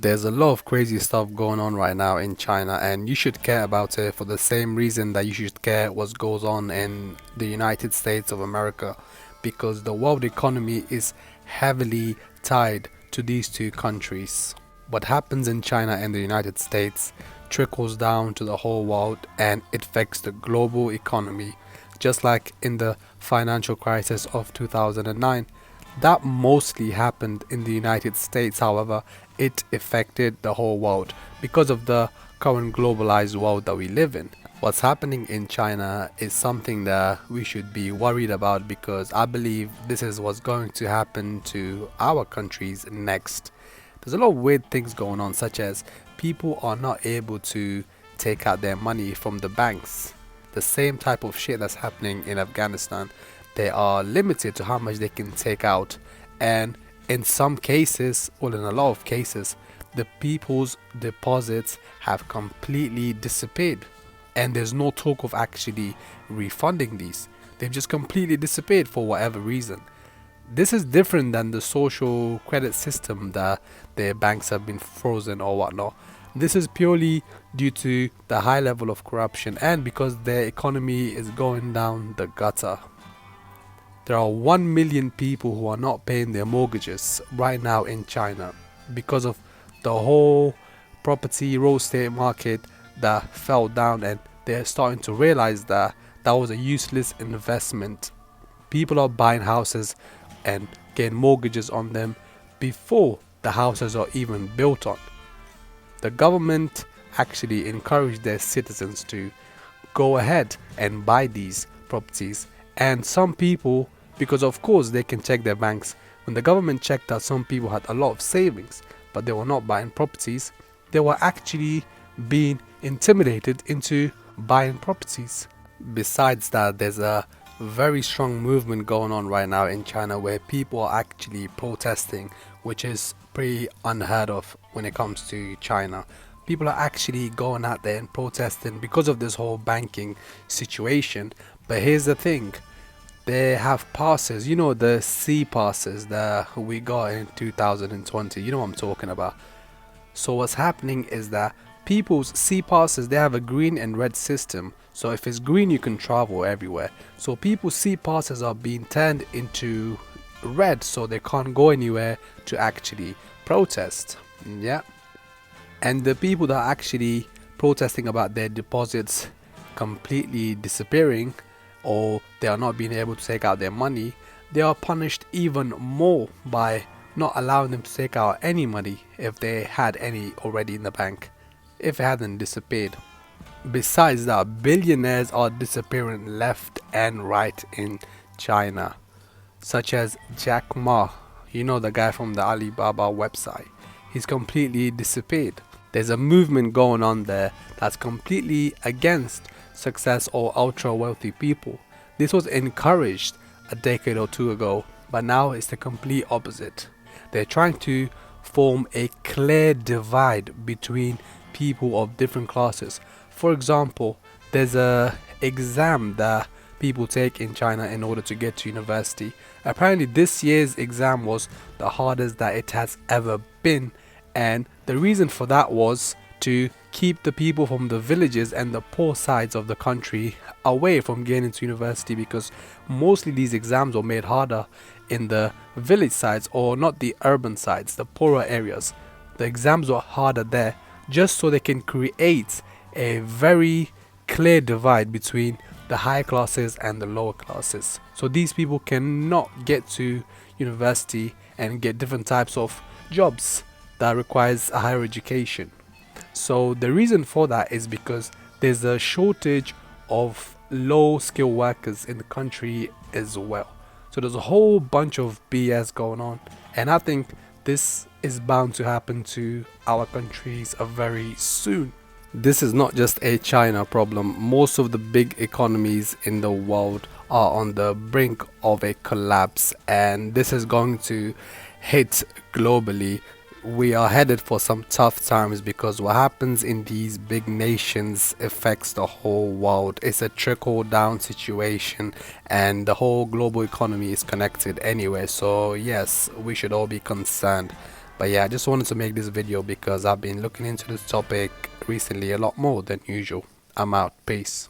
There's a lot of crazy stuff going on right now in China, and you should care about it for the same reason that you should care what goes on in the United States of America, because the world economy is heavily tied to these two countries. What happens in China and the United States trickles down to the whole world and it affects the global economy, just like in the financial crisis of 2009. That mostly happened in the United States, however, it affected the whole world because of the current globalized world that we live in. What's happening in China is something that we should be worried about because I believe this is what's going to happen to our countries next. There's a lot of weird things going on, such as people are not able to take out their money from the banks. The same type of shit that's happening in Afghanistan. They are limited to how much they can take out, and in some cases, well, in a lot of cases, the people's deposits have completely disappeared, and there's no talk of actually refunding these. They've just completely disappeared for whatever reason. This is different than the social credit system that their banks have been frozen or whatnot. This is purely due to the high level of corruption and because their economy is going down the gutter. There are 1 million people who are not paying their mortgages right now in China because of the whole property real estate market that fell down, and they're starting to realize that that was a useless investment. People are buying houses and getting mortgages on them before the houses are even built on. The government actually encouraged their citizens to go ahead and buy these properties, and some people, because of course they can check their banks, when the government checked that some people had a lot of savings but they were not buying properties, they were actually being intimidated into buying properties. Besides that, there's a very strong movement going on right now in China where people are actually protesting, which is pretty unheard of when it comes to China. People are actually going out there and protesting because of this whole banking situation. But here's the thing, they have passes, you know, the C passes that we got in 2020, you know what I'm talking about. So what's happening is that people's C passes, they have a green and red system. So if it's green, you can travel everywhere. So people's C passes are being turned into red, so they can't go anywhere to actually protest. Yeah. And the people that are actually protesting about their deposits completely disappearing, or they are not being able to take out their money, they are punished even more by not allowing them to take out any money if they had any already in the bank, if it hadn't disappeared. Besides that, billionaires are disappearing left and right in China, such as Jack Ma, you know, the guy from the Alibaba website. He's completely disappeared. There's a movement going on there that's completely against success or ultra wealthy people. This was encouraged a decade or two ago, but now it's the complete opposite. They're trying to form a clear divide between people of different classes. For example, there's a exam that people take in China in order to get to university. Apparently this year's exam was the hardest that it has ever been, and the reason for that was to keep the people from the villages and the poor sides of the country away from getting into university, because mostly these exams were made harder in the village sides, or not the urban sides, the poorer areas. The exams were harder there just so they can create a very clear divide between the higher classes and the lower classes, so these people cannot get to university and get different types of jobs that requires a higher education. So the reason for that is because there's a shortage of low skill workers in the country as well. So there's a whole bunch of BS going on, and I think this is bound to happen to our countries very soon. This is not just a China problem. Most of the big economies in the world are on the brink of a collapse, and this is going to hit globally. We are headed for some tough times because what happens in these big nations affects the whole world. It's a trickle down situation, and the whole global economy is connected anyway. So yes, we should all be concerned. But yeah, I just wanted to make this video because I've been looking into this topic recently a lot more than usual. I'm out. Peace.